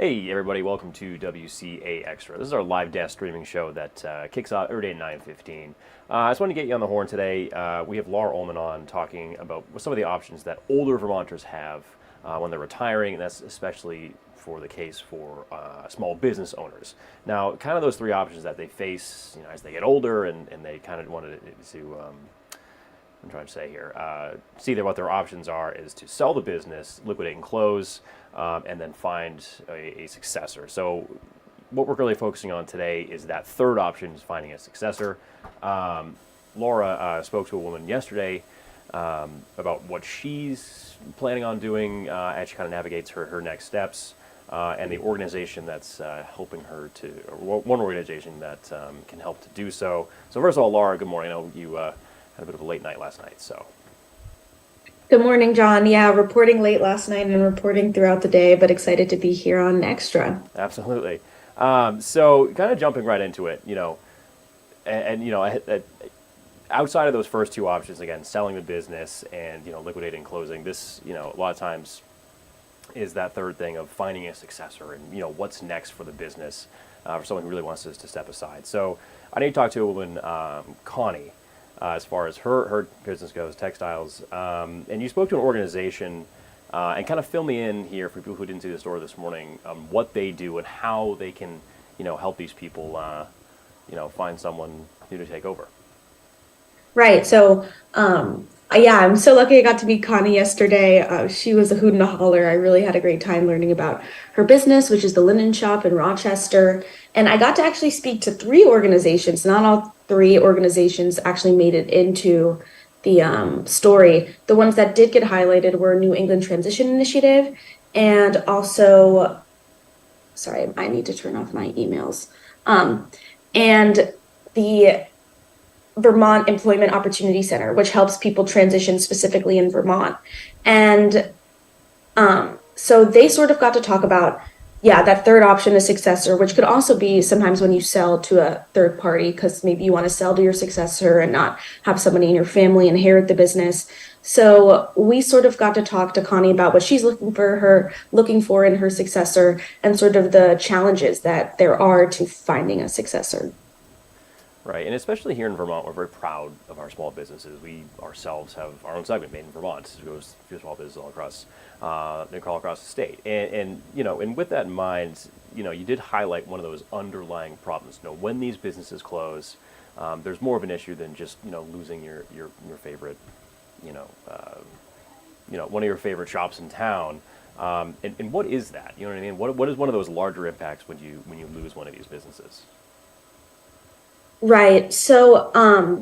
Hey everybody, welcome to WCAX. This is our live desk streaming show that kicks off every day at 9:15. I just wanted to get you on the horn today. We have Laura Ullman on talking about some of the options that older Vermonters have when they're retiring, and that's especially for the case for small business owners. Now, kind of those three options that they face, as they get older, and they kind of wanted to I'm trying to say here, see that what their options are is to sell the business, liquidate and close, and then find a successor. So what we're really focusing on today is that third option, is finding a successor. Laura spoke to a woman yesterday about what she's planning on doing as she kind of navigates her next steps, and the organization that's helping her to, or one organization that can help to do so. So first of all, Laura, good morning. I know you had a bit of a late night last night, so. Good morning, John. Yeah, reporting late last night and reporting throughout the day, but excited to be here on Extra. Absolutely. So kind of jumping right into it, outside of those first two options, again, selling the business and, liquidating, closing, this, a lot of times is that third thing of finding a successor and, what's next for the business for someone who really wants us to step aside. So I know you talked to a woman, Connie, as far as her business goes, textiles, and you spoke to an organization, and kind of fill me in here for people who didn't see the story this morning, what they do and how they can, help these people, find someone new to take over. Right. So, yeah, I'm so lucky I got to meet Connie yesterday. She was a hoot and a holler. I really had a great time learning about her business, which is the Linen Shop in Rochester. And I got to actually speak to three organizations. Not all three organizations actually made it into the story. The ones that did get highlighted were New England Transition Initiative and also, sorry, I need to turn off my emails. And the Vermont Employment Opportunity Center, which helps people transition specifically in Vermont. And so they sort of got to talk about, that third option, a successor, which could also be sometimes when you sell to a third party, because maybe you want to sell to your successor and not have somebody in your family inherit the business. So we sort of got to talk to Connie about what she's looking for in her successor and sort of the challenges that there are to finding a successor. Right, and especially here in Vermont, we're very proud of our small businesses. We ourselves have our own segment, Made in Vermont. It goes to small businesses all across the state. And with that in mind, you did highlight one of those underlying problems. When these businesses close, there's more of an issue than just losing your favorite, one of your favorite shops in town. And what is that? You know what I mean? What is one of those larger impacts when you lose one of these businesses? Right. So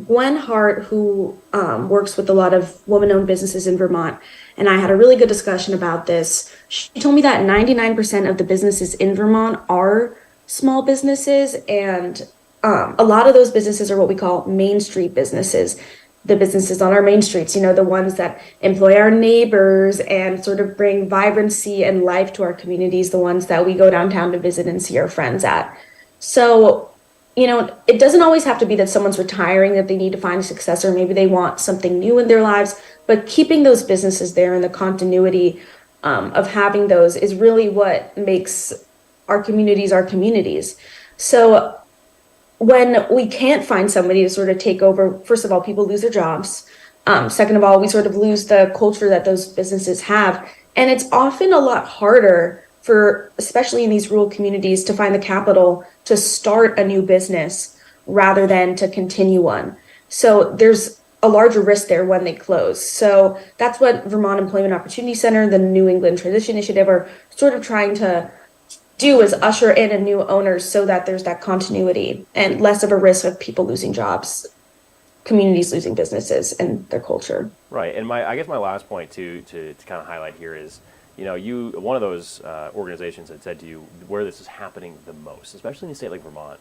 Gwen Hart, who works with a lot of woman-owned businesses in Vermont, and I had a really good discussion about this. She told me that 99% of the businesses in Vermont are small businesses, and a lot of those businesses are what we call Main Street businesses. The businesses on our main streets, the ones that employ our neighbors and sort of bring vibrancy and life to our communities, the ones that we go downtown to visit and see our friends at. So it doesn't always have to be that someone's retiring, that they need to find a successor. Maybe they want something new in their lives, but keeping those businesses there and the continuity of having those is really what makes our communities. So when we can't find somebody to sort of take over, first of all, people lose their jobs. Second of all, we sort of lose the culture that those businesses have. And it's often a lot harder for, especially in these rural communities, to find the capital to start a new business rather than to continue one. So there's a larger risk there when they close. So that's what Vermont Employment Opportunity Center, the New England Transition Initiative are sort of trying to do, is usher in a new owners so that there's that continuity and less of a risk of people losing jobs, communities losing businesses and their culture. Right, and I guess my last point to kind of highlight here is, one of those organizations had said to you where this is happening the most, especially in a state like Vermont.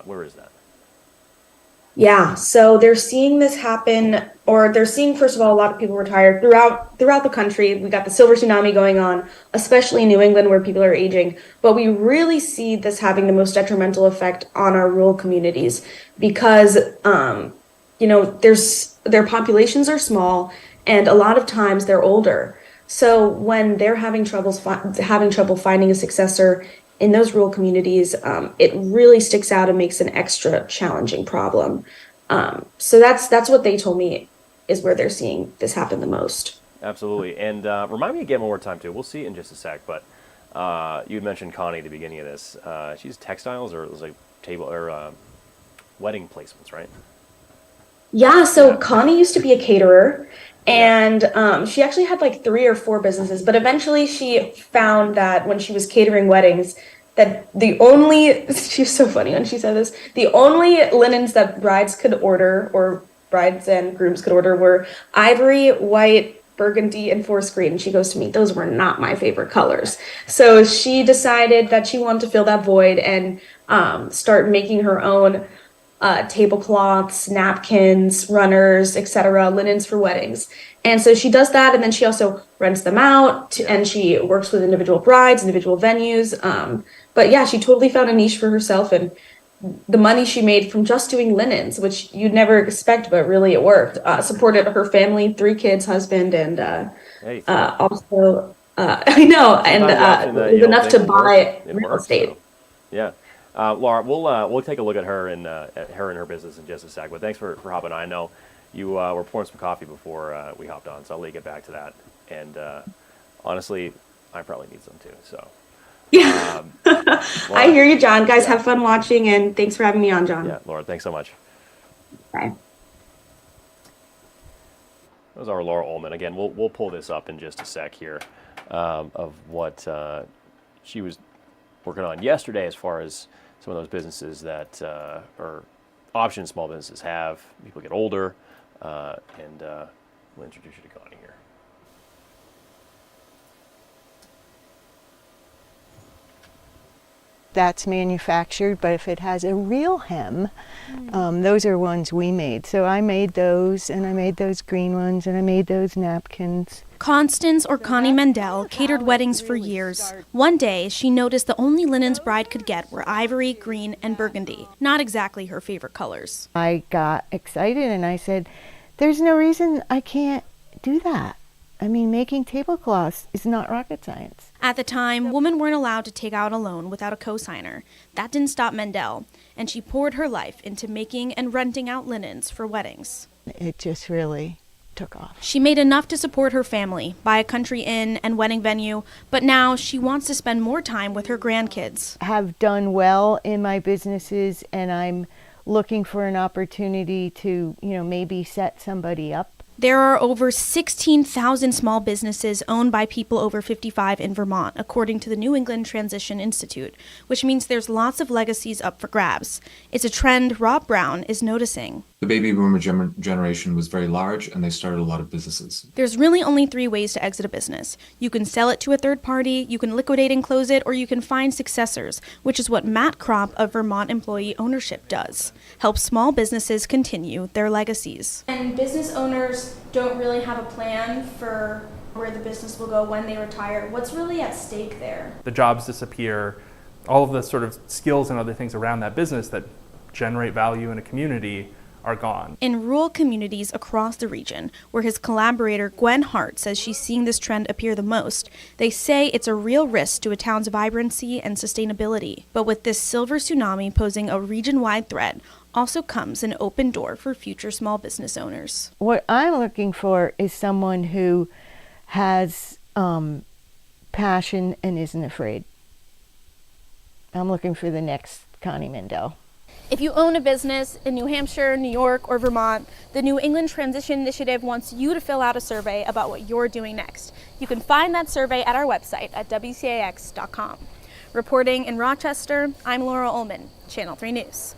Where is that? Yeah, so they're seeing this happen, or they're seeing, first of all, a lot of people retired throughout the country. We got the silver tsunami going on, especially in New England where people are aging. But we really see this having the most detrimental effect on our rural communities because, their populations are small and a lot of times they're older. So when they're having trouble finding a successor in those rural communities, it really sticks out and makes an extra challenging problem. So that's what they told me is where they're seeing this happen the most. Absolutely. And remind me again one more time, too. We'll see it in just a sec, but you had mentioned Connie at the beginning of this. She's textiles or it was like table or wedding placements, right? Yeah, so Yeah. Connie used to be a caterer, Yeah. and she actually had like three or four businesses, but eventually she found that when she was catering weddings, that the only, she was so funny when she said this, the only linens that brides could order, or brides and grooms could order, were ivory, white, burgundy, and forest green. And she goes to me, those were not my favorite colors. So she decided that she wanted to fill that void and start making her own tablecloths, napkins, runners, etc., linens for weddings. And so she does that, and then she also rents them out, Yeah. and she works with individual brides, individual venues. But yeah, she totally found a niche for herself, and the money she made from just doing linens, which you'd never expect, but really it worked. Supported her family, three kids, husband, and Hey, three. also I know, and Sometimes the option it that was you don't enough think to will work, buy it real works. So, estate. yeah. Laura, we'll take a look at her and her business in just a sec. But thanks for hopping on. I know you were pouring some coffee before we hopped on, so I'll let you get back to that. And honestly, I probably need some too. So, Yeah. I Laura, hear you, John. Guys, yeah, have fun watching, and thanks for having me on, yeah, John. Laura, thanks so much. Bye. That was our Laura Ullman. Again, we'll pull this up in just a sec here of what she was working on yesterday as far as some of those businesses that are options small businesses have. People get older, and we'll introduce you to Connie here. That's manufactured, but if it has a real hem, those are ones we made. So I made those, and I made those green ones, and I made those napkins. Constance, or Connie Mendel, catered weddings for years. One day, she noticed the only linens bride could get were ivory, green, and burgundy. Not exactly her favorite colors. I got excited and I said, there's no reason I can't do that. I mean, making tablecloths is not rocket science. At the time, women weren't allowed to take out a loan without a cosigner. That didn't stop Mendel, and she poured her life into making and renting out linens for weddings. It just really took off. She made enough to support her family, buy a country inn and wedding venue, but now she wants to spend more time with her grandkids. I have done well in my businesses, and I'm looking for an opportunity to, maybe set somebody up. There are over 16,000 small businesses owned by people over 55 in Vermont, according to the New England Transition Institute, which means there's lots of legacies up for grabs. It's a trend Rob Brown is noticing. The baby boomer generation was very large, and they started a lot of businesses. There's really only three ways to exit a business. You can sell it to a third party, you can liquidate and close it, or you can find successors, which is what Matt Kropp of Vermont Employee Ownership does. Helps small businesses continue their legacies. And business owners don't really have a plan for where the business will go when they retire. What's really at stake there? The jobs disappear, all of the sort of skills and other things around that business that generate value in a community are gone. In rural communities across the region, where his collaborator Gwen Hart says she's seeing this trend appear the most, they say it's a real risk to a town's vibrancy and sustainability. But with this silver tsunami posing a region-wide threat, also comes an open door for future small business owners. What I'm looking for is someone who has passion and isn't afraid. I'm looking for the next Connie Mendel. If you own a business in New Hampshire, New York, or Vermont, the New England Transition Initiative wants you to fill out a survey about what you're doing next. You can find that survey at our website at WCAX.com. Reporting in Rochester, I'm Laura Ullman, Channel 3 News.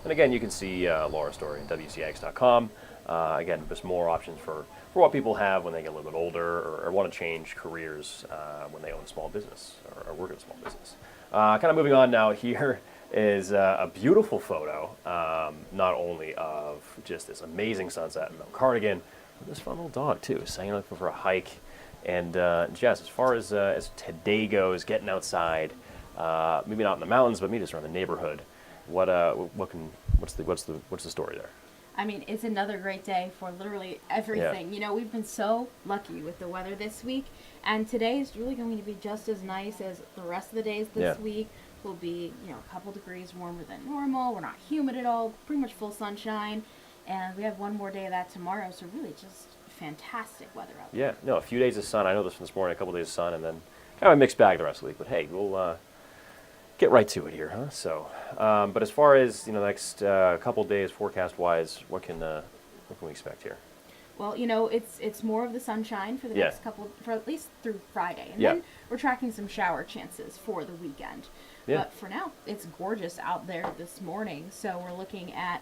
And again, you can see Laura's story at WCAX.com. Again, there's more options for what people have when they get a little bit older or want to change careers when they own a small business or work in a small business. Kind of moving on now here is a beautiful photo, not only of just this amazing sunset in Mount Cardigan, but this fun little dog too, saying looking for a hike. And Jess, as far as today goes, getting outside, maybe not in the mountains, but maybe just around the neighborhood, what's the story there? I mean, it's another great day for literally everything. Yeah. You know, we've been so lucky with the weather this week, and today is really going to be just as nice as the rest of the days this Yeah. week. Will be, you know, a couple degrees warmer than normal. We're not humid at all, pretty much full sunshine, and we have one more day of that tomorrow, so really just fantastic weather out there. Yeah, no, a few days of sun. I know this from this morning, a couple days of sun, and then kind of a mixed bag the rest of the week. But hey, we'll get right to it here, huh? So, but as far as the next couple days forecast-wise, what can we expect here? Well, you know, it's more of the sunshine for the Yeah. next couple, for at least through Friday. And Yeah. then we're tracking some shower chances for the weekend. Yeah. But for now, it's gorgeous out there this morning. So we're looking at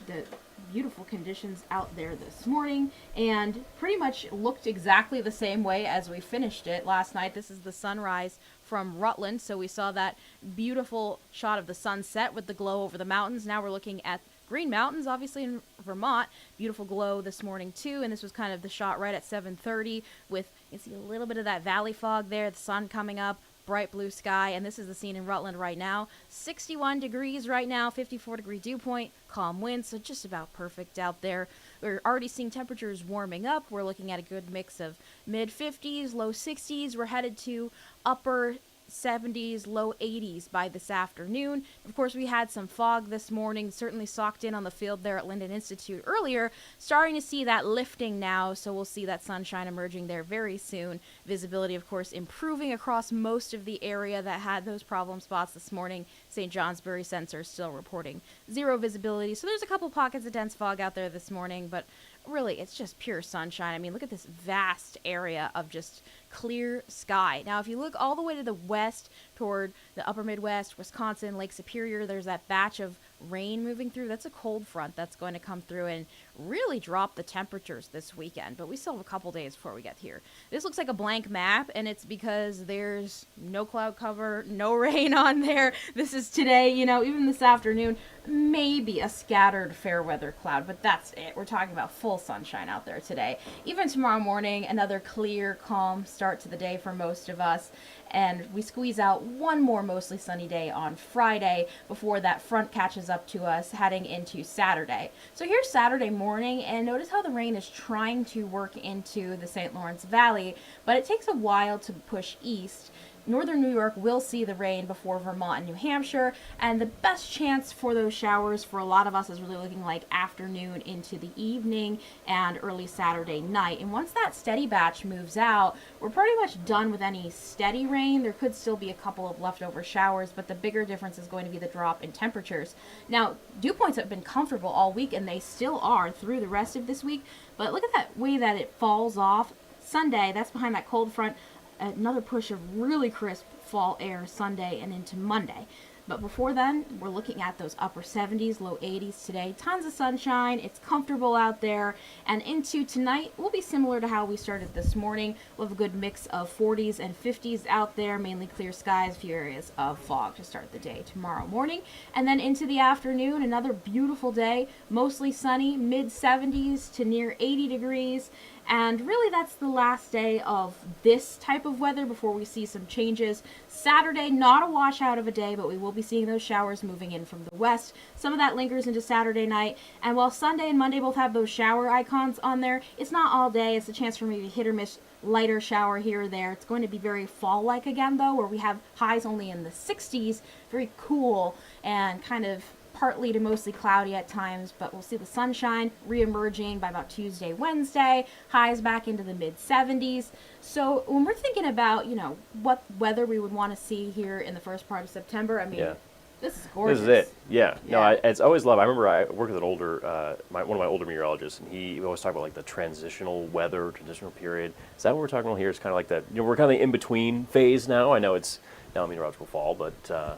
the beautiful conditions out there this morning, and pretty much looked exactly the same way as we finished it last night. This is the sunrise from Rutland. So we saw that beautiful shot of the sunset with the glow over the mountains. Now we're looking at Green Mountains, obviously in Vermont. Beautiful glow this morning too, and this was kind of the shot right at 7:30 with, you see a little bit of that valley fog there, the sun coming up, bright blue sky, and this is the scene in Rutland right now. 61 degrees right now, 54-degree dew point, calm winds, so just about perfect out there. We're already seeing temperatures warming up. We're looking at a good mix of mid-50s, low 60s. We're headed to upper 70s, low 80s by this afternoon. Of course, we had some fog this morning, certainly socked in on the field there at Linden Institute earlier. Starting to see that lifting now, so we'll see that sunshine emerging there very soon. Visibility, of course, improving across most of the area that had those problem spots this morning. St. Johnsbury sensors still reporting 0 visibility, so there's a couple pockets of dense fog out there this morning, but really, it's just pure sunshine. I mean, look at this vast area of just clear sky. Now, if you look all the way to the west toward the upper Midwest, Wisconsin, Lake Superior, there's that batch of rain moving through. That's a cold front that's going to come through and really drop the temperatures this weekend. But we still have a couple days before we get here. This looks like a blank map, and it's because there's no cloud cover, no rain on there. This is today, you know, even this afternoon, maybe a scattered fair weather cloud, but that's it. We're talking about full sunshine out there today. Even tomorrow morning, another clear, calm start to the day for most of us. And we squeeze out one more mostly sunny day on Friday before that front catches up to us heading into Saturday. So here's Saturday morning, and notice how the rain is trying to work into the St. Lawrence Valley, but it takes a while to push east. Northern New York will see the rain before Vermont and New Hampshire, and the best chance for those showers for a lot of us is really looking like afternoon into the evening and early Saturday night. And once that steady batch moves out, we're pretty much done with any steady rain. There could still be a couple of leftover showers, but the bigger difference is going to be the drop in temperatures. Now, dew points have been comfortable all week, and they still are through the rest of this week, but look at that way that it falls off. Sunday, that's behind that cold front. Another push of really crisp fall air Sunday and into Monday. But before then, we're looking at those upper 70s, low 80s today. Tons of sunshine. It's comfortable out there. And into tonight, will be similar to how we started this morning. We'll have a good mix of 40s and 50s out there, mainly clear skies, a few areas of fog to start the day tomorrow morning. And then into the afternoon, another beautiful day, mostly sunny, mid 70s to near 80 degrees. And really, that's the last day of this type of weather before we see some changes. Saturday, not a washout of a day, but we will be seeing those showers moving in from the west. Some of that lingers into Saturday night. And while Sunday and Monday both have those shower icons on there, it's not all day. It's a chance for maybe hit or miss lighter shower here or there. It's going to be very fall-like again, though, where we have highs only in the 60s. Very cool and kind of partly to mostly cloudy at times, but we'll see the sunshine re-emerging by about Tuesday, Wednesday, highs back into the mid-70s. So when we're thinking about, you know, what weather we would want to see here in the first part of September, I mean, Yeah. this is gorgeous. This is it. Yeah. No, Yeah. it's always love. I remember I worked with an older, one of my older meteorologists, and we always talk about like the transitional weather, transitional period. Is that what we're talking about here? It's kind of like that. You know, we're kind of in between phase now. I know it's now meteorological fall, but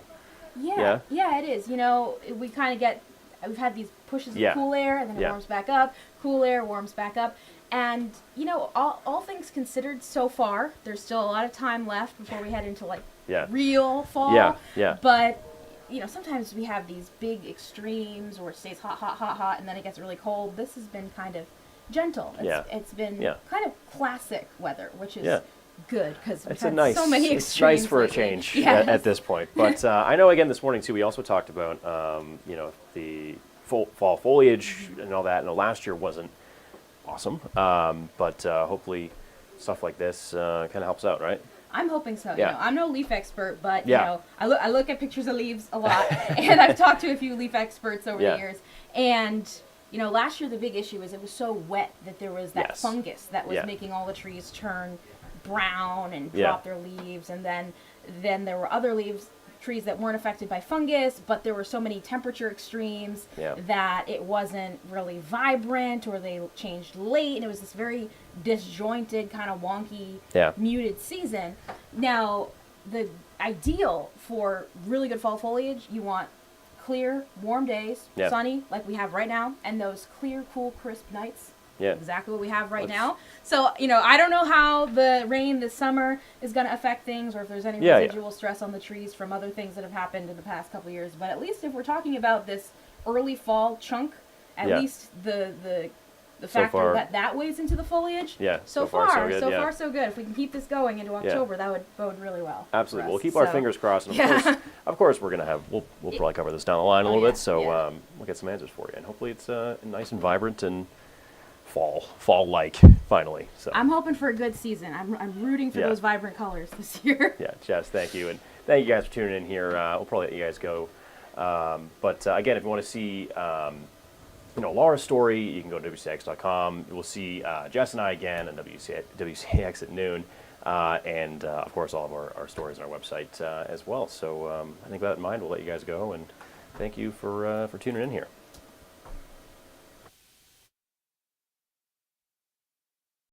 Yeah, it is. You know, we kind of get, we've had these pushes Yeah. of cool air, and then it Yeah. warms back up, cool air warms back up. And, you know, all things considered so far, there's still a lot of time left before we head into, like, Yeah. real fall. Yeah. But, you know, sometimes we have these big extremes where it stays hot, hot, hot, hot, and then it gets really cold. This has been kind of gentle. It's been kind of classic weather, which is good because we've it's had a nice, so many it's extremes nice for lately. a change Yes. at this point. But I know again this morning too. We also talked about you know, the fall foliage and all that. And last year wasn't awesome, but hopefully stuff like this kind of helps out, right? I'm hoping so. Yeah. You know, I'm no leaf expert, but Yeah. you know, I look at pictures of leaves a lot, and I've talked to a few leaf experts over Yeah. the years. And you know, last year the big issue was it was so wet that there was that Yes. fungus that was Yeah. making all the trees turn brown and Yeah. drop their leaves. And then there were other trees that weren't affected by fungus, but there were so many temperature extremes Yeah. that it wasn't really vibrant, or they changed late, and it was this very disjointed, kind of wonky, Yeah. muted season. Now, the ideal for really good fall foliage, you want clear, warm days, Yeah. sunny, like we have right now, and those clear, cool, crisp nights. Yeah. Exactly what we have right Let's- now. So, you know, I don't know how the rain this summer is going to affect things, or if there's any Yeah, yeah. residual stress on the trees from other things that have happened in the past couple of years. But at least if we're talking about this early fall chunk, at Yeah. least the So factor far- that weighs into the foliage. Yeah, So so far, so good, so yeah. far so good. If we can keep this going into October, that would bode really well. Absolutely. for We'll us. keep our So- fingers crossed, and Yeah. of course, we're gonna have. We'll probably cover this down the line a Oh, little yeah, bit, so yeah. we'll get some answers for you, and hopefully it's nice and vibrant and fall-like finally. So I'm hoping for a good season. I'm rooting for Yeah. those vibrant colors this year. yeah, Jess, thank you, and thank you guys for tuning in here. We'll probably let you guys go, but again, if you want to see. Laura's story, you can go to WCAX.com. We'll see Jess and I again on WCAX at noon. And, of course, all of our stories on our website as well. So I think with that in mind, we'll let you guys go. And thank you for tuning in here.